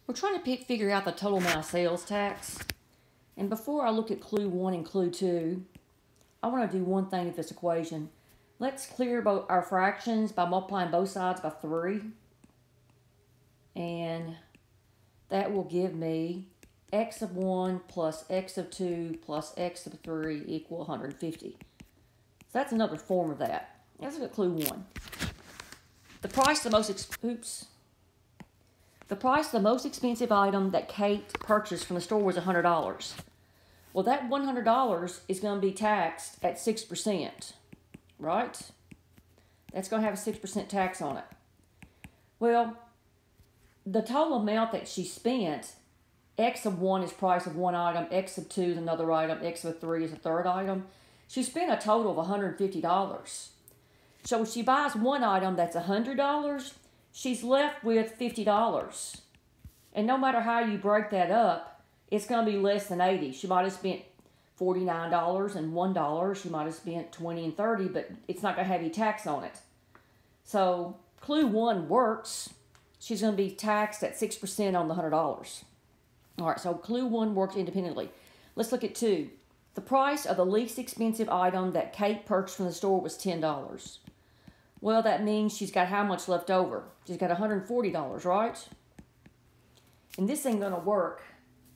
We're trying to figure out the total amount of sales tax. And before I look at clue 1 and clue 2, I want to do one thing with this equation. Let's clear our fractions by multiplying both sides by 3. And that will give me x of 1 plus x of 2 plus x of 3 equal 150. So that's another form of that. Let's look at clue 1. The price of the most expensive item that Kate purchased from the store was $100. Well, that $100 is going to be taxed at 6%, right? That's going to have a 6% tax on it. Well, the total amount that she spent, x of 1 is price of one item, x of 2 is another item, x of 3 is a third item. She spent a total of $150. So if she buys one item that's $100, she's left with $50. And no matter how you break that up, it's going to be less than $80. She might have spent $49 and $1. She might have spent $20 and $30, but it's not going to have any tax on it. So clue 1 works. She's going to be taxed at 6% on the $100. All right, so clue 1 works independently. Let's look at 2. The price of the least expensive item that Kate purchased from the store was $10. Well, that means she's got how much left over? She's got $140, right? And this ain't going to work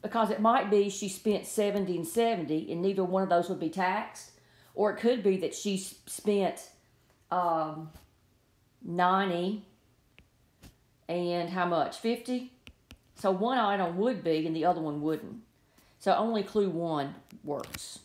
because it might be she spent $70 and $70 and neither one of those would be taxed. Or it could be that she spent $90 and how much? $50? So one item would be and the other one wouldn't. So only clue 1 works.